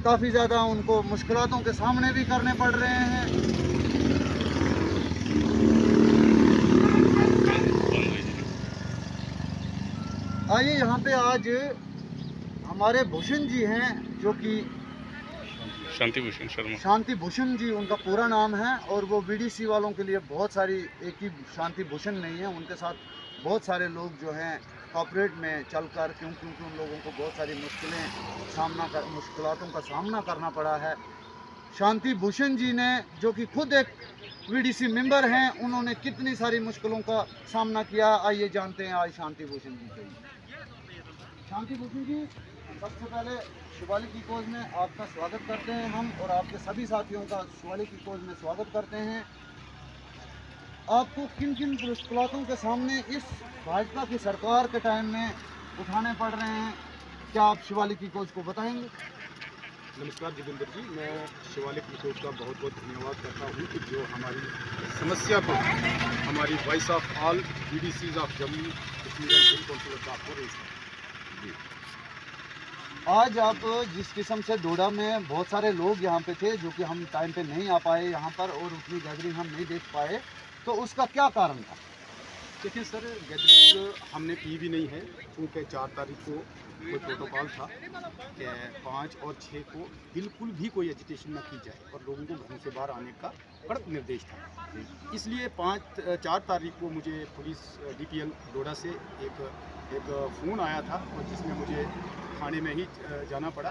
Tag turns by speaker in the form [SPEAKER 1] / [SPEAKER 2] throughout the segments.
[SPEAKER 1] काफ़ी ज़्यादा उनको मुश्किलातों के सामने भी करने पड़ रहे हैं। आइए यहाँ पे आज हमारे भूषण जी हैं, जो कि
[SPEAKER 2] शांति भूषण शर्मा,
[SPEAKER 1] शांति भूषण जी उनका पूरा नाम है, और वो बीडीसी वालों के लिए बहुत सारी, एक ही शांति भूषण नहीं है, उनके साथ बहुत सारे लोग जो हैं कॉर्पोरेट में चलकर, क्योंकि उन लोगों को बहुत सारी मुश्किलातों का सामना करना पड़ा है। शांति भूषण जी ने, जो कि खुद एक बीडीसी मेंबर हैं, उन्होंने कितनी सारी मुश्किलों का सामना किया, आइए जानते हैं आज शांति भूषण जी से। शांति भूषण जी, सबसे पहले शिवालिक इकोज में आपका स्वागत करते हैं हम, और आपके सभी साथियों का शिवालिक इकोज में स्वागत करते हैं। आपको किन किन मुश्किलातों के सामने इस भाजपा की सरकार के टाइम में उठाने पड़ रहे हैं, क्या आप शिवालिक इकोज को बताएंगे?
[SPEAKER 3] नमस्कार जोगिंदर जी, मैं शिवालिक इकोज का बहुत बहुत धन्यवाद करता हूँ कि जो हमारी समस्या को हमारी voice of all BDCs of Jammu Kashmir and hill council को रेज किया।
[SPEAKER 1] आज आप जिस किस्म से डोडा में बहुत सारे लोग यहाँ पे थे, जो कि हम टाइम पे नहीं आ पाए यहाँ पर, और उतनी गैदरिंग हम नहीं देख पाए, तो उसका क्या कारण था?
[SPEAKER 3] देखिए सर, गैदरिंग हमने की भी नहीं है, क्योंकि 4 तारीख को कोई प्रोटोकॉल था कि 5 और 6 को बिल्कुल भी कोई एजिटेशन न की जाए और लोगों को घरों से बाहर आने का कड़क निर्देश था। इसलिए 4 तारीख को मुझे पुलिस DPL डोडा से एक फ़ोन आया था, और जिसमें मुझे थाने में ही जाना पड़ा,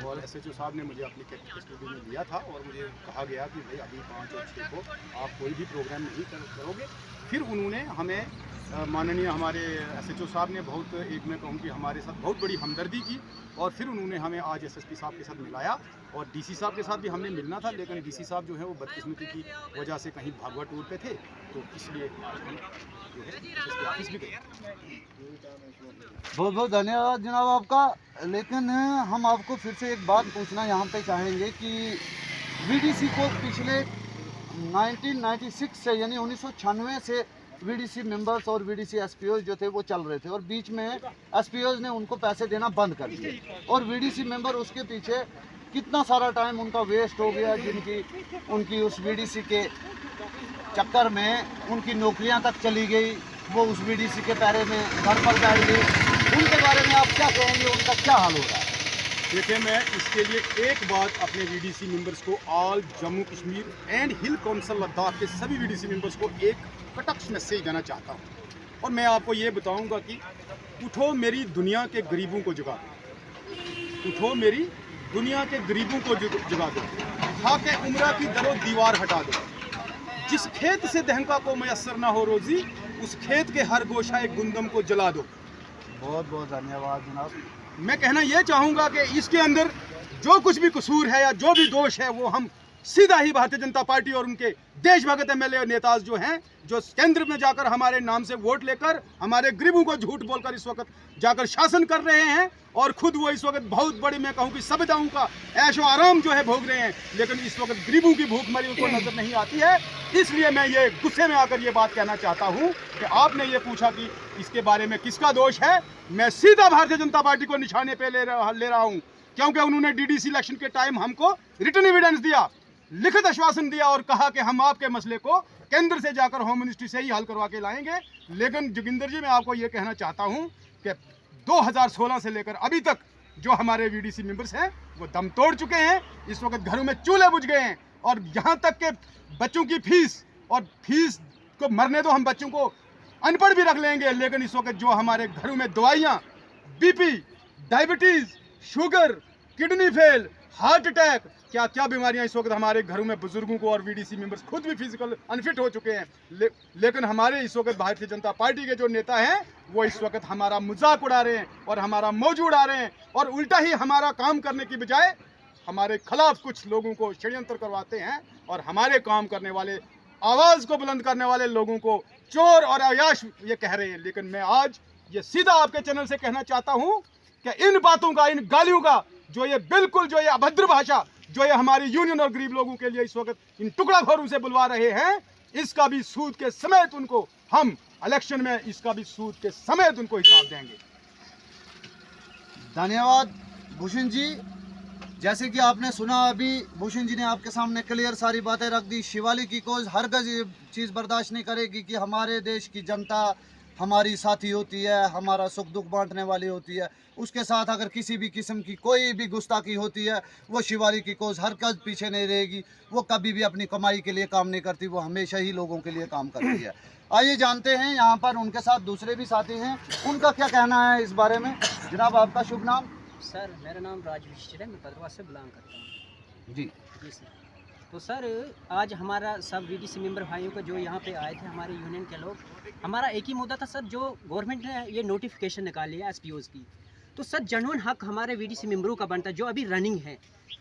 [SPEAKER 3] और SHO साहब ने मुझे अपनी कस्टडी में लिया था, और मुझे कहा गया कि भाई अभी 5 और 6 को आप कोई भी प्रोग्राम नहीं करोगे। फिर उन्होंने हमें माननीय हमारे SHO साहब ने बहुत, एक मैं कहूँ कि हमारे साथ बहुत बड़ी हमदर्दी की, और फिर उन्होंने हमें आज SSP साहब के साथ मिलाया, और DC साहब के साथ भी हमने मिलना था, लेकिन DC साहब जो है वो बदकिस्मती की वजह से कहीं भागवा टूर पे थे, तो इसलिए हम जो है SSP ऑफिस भी गए।
[SPEAKER 1] बहुत बहुत धन्यवाद जनाब आपका। लेकिन हम आपको फिर से एक बात पूछना यहाँ पे चाहेंगे कि बीडीसी को पिछले 1996 से, यानी 1996 से बीडीसी मेंबर्स और बीडीसी SPOs जो थे वो चल रहे थे, और बीच में SPOs ने उनको पैसे देना बंद कर दिए, और बीडीसी मेंबर उसके पीछे कितना सारा टाइम उनका वेस्ट हो गया, उनकी उस बीडीसी के चक्कर में उनकी नौकरियां तक चली गई, वो उस बीडीसी के पैरे में घर पर बैठ गई। उनके बारे में आप क्या कहेंगे, उनका क्या हाल हो रहा है?
[SPEAKER 3] देखिए, मैं इसके लिए एक बात अपने बीडीसी मेंबर्स को, all Jammu Kashmir and hill council Ladakh के सभी बीडीसी मेंबर्स को एक कटक मैसेज देना चाहता हूँ, और मैं आपको ये बताऊँगा कि उठो मेरी दुनिया के गरीबों को जगा दो, उठो मेरी दुनिया के गरीबों को जगा दो, खाके उम्रा की दरो दीवार हटा दो, जिस खेत से दहंका को मैसर ना हो रोजी, उस खेत के हर गोशा एक गुंदम को जला दो।
[SPEAKER 1] बहुत बहुत धन्यवाद जनाब।
[SPEAKER 3] मैं कहना यह चाहूँगा कि इसके अंदर जो कुछ भी कसूर है या जो भी दोष है, वो हम सीधा ही भारतीय जनता पार्टी और उनके देशभक्त MLA और नेता जो हैं, जो केंद्र में जाकर हमारे नाम से वोट लेकर हमारे गरीबों को झूठ बोलकर इस वक्त जाकर शासन कर रहे हैं, और खुद वो इस वक्त बहुत बड़ी, मैं कहूँ कि सभ्यताओं का ऐशो आराम जो है भोग रहे हैं, लेकिन इस वक्त गरीबों की भूखमरी उनको नजर नहीं आती है। इसलिए मैं ये गुस्से में आकर ये बात कहना चाहता हूँ कि आपने ये पूछा कि इसके बारे में किसका दोष है, मैं सीधा भारतीय जनता पार्टी को निशाने पे ले रहा हूँ, क्योंकि उन्होंने DDC इलेक्शन के टाइम हमको रिटर्न एविडेंस दिया, लिखित आश्वासन दिया, और कहा कि हम आपके मसले को केंद्र से जाकर होम मिनिस्ट्री से ही हल करवा के लाएंगे। लेकिन जोगिंदर जी, मैं आपको ये कहना चाहता हूँ कि 2016 से लेकर अभी तक जो हमारे बीडीसी मेंबर्स हैं वो दम तोड़ चुके हैं, इस वक्त घरों में चूल्हे बुझ गए हैं, और यहाँ तक के बच्चों की फीस को मरने दो, हम बच्चों को अनपढ़ भी रख लेंगे, लेकिन इस वक्त जो हमारे घरों में दवाइयाँ, BP, diabetes, sugar, kidney fail, heart attack, क्या क्या बीमारियां इस वक्त हमारे घरों में बुजुर्गों को, और बीडीसी मेंबर्स खुद भी फिजिकल अनफिट हो चुके हैं। लेकिन हमारे इस वक्त भारतीय जनता पार्टी के जो नेता हैं वो इस वक्त हमारा मजाक उड़ा रहे हैं और हमारा मौजू उड़ा रहे हैं, और उल्टा ही हमारा काम करने की बजाय हमारे खिलाफ कुछ लोगों को षड्यंत्र करवाते हैं, और हमारे काम करने वाले, आवाज़ को बुलंद करने वाले लोगों को चोर और अयाश ये कह रहे हैं। लेकिन मैं आज ये सीधा आपके चैनल से कहना चाहता हूँ कि इन बातों का, इन गालियों का, जो ये बिल्कुल जो ये अभद्र भाषा जो ये हमारी यूनियन और गरीब लोगों के लिए इस वक्त इन टुकड़ाखोरों से बुलवा रहे हैं, इसका भी सूद के समेत उनको हम इलेक्शन में, इसका भी सूद के समेत उनको हिसाब देंगे।
[SPEAKER 1] धन्यवाद भूषण जी। जैसे कि आपने सुना अभी भूषण जी ने आपके सामने क्लियर सारी बातें रख दी। शिवालिक की कोज हरगज ये चीज़ बर्दाश्त नहीं करेगी कि हमारे देश की जनता हमारी साथी होती है, हमारा सुख दुख बांटने वाली होती है। उसके साथ अगर किसी भी किस्म की कोई भी गुस्ताखी होती है, वो शिवालिक की कोज हरगज पीछे नहीं रहेगी। वो कभी भी अपनी कमाई के लिए काम नहीं करती, वो हमेशा ही लोगों के लिए काम करती है। आइए जानते हैं, यहाँ पर उनके साथ दूसरे भी साथी हैं, उनका क्या कहना है इस बारे में। जनाब आपका शुभ नाम?
[SPEAKER 4] सर मेरा नाम राजविश है, मैं भद्रवाह से बिलोंग करता हूँ।
[SPEAKER 1] जी
[SPEAKER 4] जी सर। तो सर आज हमारा सब वीडीसी मेंबर भाइयों को जो यहाँ पे आए थे, हमारे यूनियन के लोग, हमारा एक ही मुद्दा था सर, जो गवर्नमेंट ने ये नोटिफिकेशन निकाली है एसपीओज़ की। तो सर जेन्युइन हक हमारे वीडीसी मेंबरों का बनता है जो अभी रनिंग है।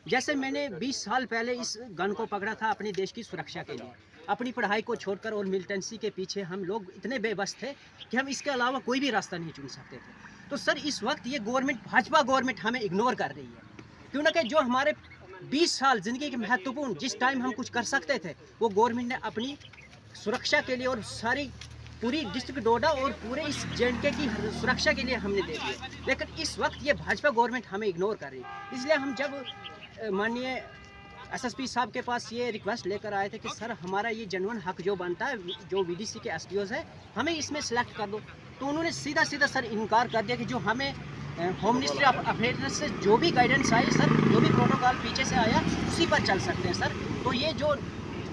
[SPEAKER 4] जैसे मैंने 20 साल पहले इस गन को पकड़ा था अपने देश की सुरक्षा के लिए, अपनी पढ़ाई को छोड़कर और मिलिटेंसी के पीछे हम लोग इतने बेबस थे कि हम इसके अलावा कोई भी रास्ता नहीं चुन सकते थे। तो सर इस वक्त ये गवर्नमेंट, भाजपा गवर्नमेंट हमें इग्नोर कर रही है, क्यों ना कि जो हमारे 20 साल ज़िंदगी के महत्वपूर्ण, जिस टाइम हम कुछ कर सकते थे, वो गवर्नमेंट ने अपनी सुरक्षा के लिए और सारी पूरी डिस्ट्रिक्ट डोडा और पूरे इस जेएंडके की सुरक्षा के लिए हमने दे दिए। लेकिन इस वक्त ये भाजपा गवर्नमेंट हमें इग्नोर कर रही है। इसलिए हम जब माननीय एसएसपी साहब के पास ये रिक्वेस्ट लेकर आए थे कि सर हमारा ये जेन्युइन हक जो बनता है, जो वीडीसी के एसपीओज़ है, हमें इसमें सिलेक्ट कर दो। तो उन्होंने सीधा सीधा सर इनकार कर दिया कि जो हमें होम मिनिस्ट्री ऑफ अफेयर्स से जो भी गाइडेंस आई सर, जो भी प्रोटोकॉल पीछे से आया उसी पर चल सकते हैं सर। तो ये जो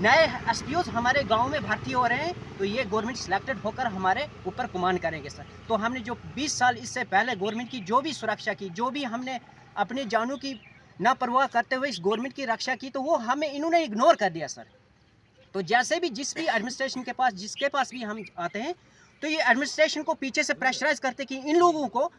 [SPEAKER 4] नए एसपीओज़ हमारे गांव में भर्ती हो रहे हैं, तो ये गवर्नमेंट सिलेक्टेड होकर हमारे ऊपर कमांड करेंगे सर। तो हमने जो 20 साल इससे पहले गवर्नमेंट की जो भी सुरक्षा की, जो भी हमने अपने जानों की ना परवाह करते हुए इस गवर्नमेंट की रक्षा की, तो वो हमें इन्होंने इग्नोर कर दिया सर। तो जैसे भी जिस भी एडमिनिस्ट्रेशन के पास, जिसके पास भी हम आते हैं, तो ये एडमिनिस्ट्रेशन को पीछे से प्रेशराइज करते कि इन लोगों को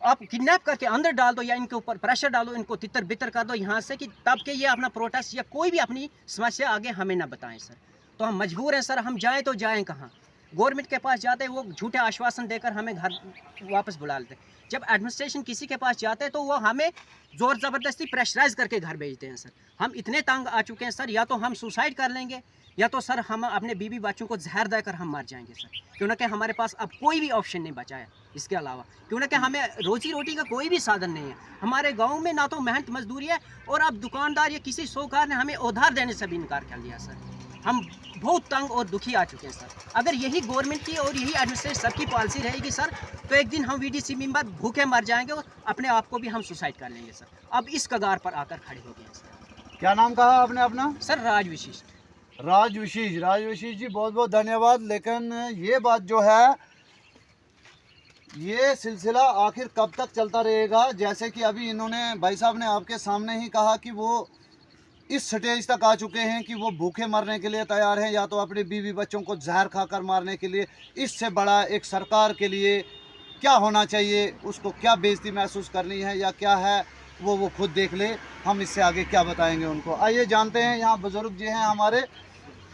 [SPEAKER 4] आप किडनैप करके अंदर डाल दो या इनके ऊपर प्रेशर डालो, इनको तितर बितर कर दो यहाँ से, कि तब के ये अपना प्रोटेस्ट या कोई भी अपनी समस्या आगे हमें ना बताएं सर। तो हम मजबूर हैं सर, हम जाएँ तो जाएँ कहाँ। गवर्नमेंट के पास जाते हैं, वो झूठे आश्वासन देकर हमें घर वापस बुला लेते हैं। जब एडमिनिस्ट्रेशन किसी के पास जाते हैं तो वो हमें ज़ोर ज़बरदस्ती प्रेशराइज करके घर भेजते हैं सर। हम इतने तंग आ चुके हैं सर, या तो हम सुसाइड कर लेंगे या तो सर हम अपने बीवी बच्चों को जहर देकर हम मर जाएंगे सर, क्यों ना कि हमारे पास अब कोई भी ऑप्शन नहीं बचा है इसके अलावा, क्यों ना कि हमें रोजी रोटी का कोई भी साधन नहीं है। हमारे गांव में ना तो मेहनत मजदूरी है, और अब दुकानदार या किसी साहूकार ने हमें उधार देने से भी इनकार कर लिया सर। हम बहुत तंग और दुखी आ चुके हैं सर। अगर यही गवर्नमेंट की और यही एडमिनिस्ट्रेशन सबकी पॉलिसी रहेगी सर, तो एक दिन हम वीडीसी मेंबर भूखे मर जाएंगे और अपने आप को भी हम सुसाइड कर लेंगे सर। अब इस कगार पर आकर खड़े हो गए सर।
[SPEAKER 1] क्या नाम कहा आपने अपना?
[SPEAKER 4] सर राजविशिष्ट।
[SPEAKER 1] राजविशीष जी, बहुत बहुत धन्यवाद। लेकिन ये बात जो है, ये सिलसिला आखिर कब तक चलता रहेगा? जैसे कि अभी इन्होंने, भाई साहब ने आपके सामने ही कहा कि वो इस स्टेज तक आ चुके हैं कि वो भूखे मरने के लिए तैयार हैं, या तो अपने बीवी बच्चों को जहर खाकर मारने के लिए। इससे बड़ा एक सरकार के लिए क्या होना चाहिए, उसको क्या बेइज्जती महसूस करनी है या क्या है, वो खुद देख ले। हम इससे आगे क्या बताएंगे उनको। आइए जानते हैं, यहाँ बुजुर्ग जी हैं हमारे,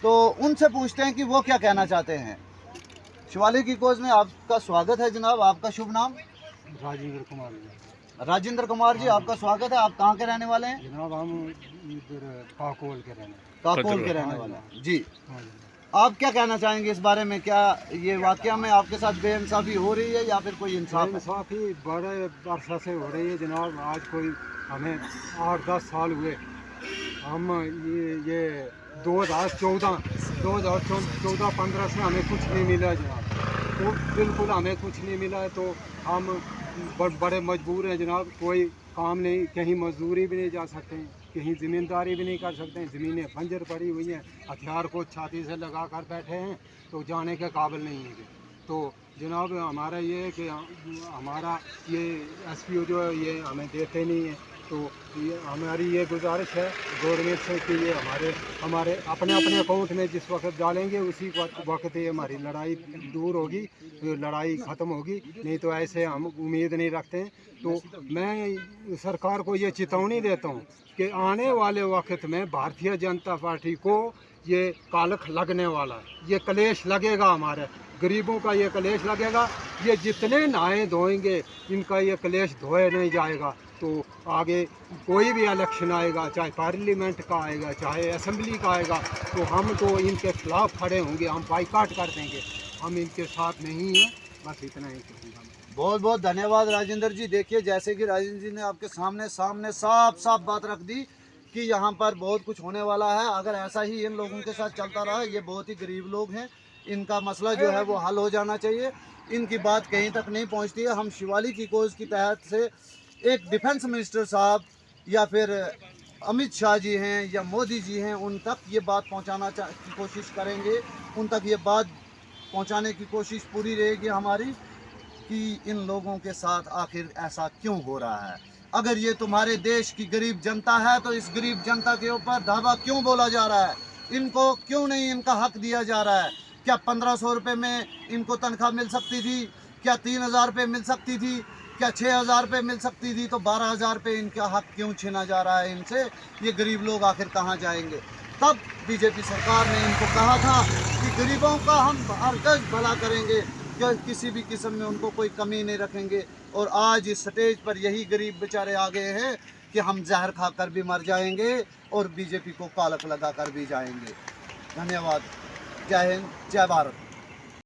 [SPEAKER 1] तो उनसे पूछते हैं कि वो क्या कहना चाहते हैं। शिवालिक की कोज में आपका स्वागत है जनाब, आपका शुभ नाम?
[SPEAKER 3] राजेंद्र कुमार जी।
[SPEAKER 1] राजेंद्र कुमार जी, आपका स्वागत है। आप कहाँ के रहने वाले हैं?
[SPEAKER 3] जनाब हम इधर काकोल के रहने
[SPEAKER 1] वाले हैं जी। आप क्या कहना चाहेंगे इस बारे में? क्या ये वाकया में आपके साथ बेइंसाफी हो रही है या फिर कोई इंसाफ है?
[SPEAKER 3] इंसाफी बड़े अरसा से हो रही है जनाब। आज कोई हमें 8-10 साल हुए, हम ये 2014-15 से हमें कुछ नहीं मिला जनाब, तो बिल्कुल हमें कुछ नहीं मिला है। तो हम बड़े मजबूर हैं जनाब। कोई काम नहीं, कहीं मजदूरी भी नहीं जा सकते हैं, कहीं ज़मींदारी भी नहीं कर सकते हैं। ज़मीनें बंजर पड़ी हुई हैं, हथियार को छाती से लगा कर बैठे हैं, तो जाने के काबिल नहीं है। तो जनाब हमारा ये है कि हमारा ये एसपीओ जो है ये हमें देते नहीं है। तो ये हमारी ये गुजारिश है गवर्नमेंट से कि ये हमारे अपने अकाउंट में जिस वक्त डालेंगे उसी वक्त ये हमारी लड़ाई दूर होगी, लड़ाई ख़त्म होगी। नहीं तो ऐसे हम उम्मीद नहीं रखते हैं। तो मैं सरकार को ये चेतावनी देता हूँ कि आने वाले वक्त में भारतीय जनता पार्टी को ये कालख लगने वाला है, ये कलेश लगेगा, हमारे गरीबों का ये कलेश लगेगा। ये जितने नहाए धोएंगे इनका ये कलेश धोए नहीं जाएगा। तो आगे कोई भी इलेक्शन आएगा, चाहे पार्लियामेंट का आएगा, चाहे असेंबली का आएगा, तो हम तो इनके खिलाफ खड़े होंगे, हम बाइकाट कर देंगे, हम इनके साथ नहीं हैं। बस इतना ही कहूँगा।
[SPEAKER 1] बहुत बहुत धन्यवाद राजेंद्र जी। देखिए जैसे कि राजेंद्र जी ने आपके सामने साफ साफ बात रख दी कि यहाँ पर बहुत कुछ होने वाला है। अगर ऐसा ही इन लोगों के साथ चलता रहा, ये बहुत ही गरीब लोग हैं, इनका मसला जो है वो हल हो जाना चाहिए। इनकी बात कहीं तक नहीं पहुँचती है। हम शिवालिक की कोज की तहत से एक डिफेंस मिनिस्टर साहब या फिर अमित शाह जी हैं या मोदी जी हैं, उन तक ये बात पहुँचाना की कोशिश करेंगे। उन तक ये बात पहुँचाने की कोशिश पूरी रहेगी हमारी कि इन लोगों के साथ आखिर ऐसा क्यों हो रहा है। अगर ये तुम्हारे देश की गरीब जनता है तो इस गरीब जनता के ऊपर धावा क्यों बोला जा रहा है? इनको क्यों नहीं इनका हक दिया जा रहा है? क्या 1500 रुपये में इनको तनख्वाह मिल सकती थी? क्या 3000 रुपये मिल सकती थी? क्या 6000 रुपये मिल सकती थी? तो 12000 रुपये इनका हक क्यों छीना जा रहा है इनसे? ये गरीब लोग आखिर कहाँ जाएंगे? तब बीजेपी सरकार ने इनको कहा था कि गरीबों का हम हरगिज़ भला करेंगे, क्या किसी भी किस्म में उनको कोई कमी नहीं रखेंगे। और आज इस स्टेज पर यही गरीब बेचारे आ गए हैं कि हम जहर खाकर भी मर जाएंगे और बीजेपी को कालक लगा कर भी जाएंगे। धन्यवाद। जय हिंद, जय भारत।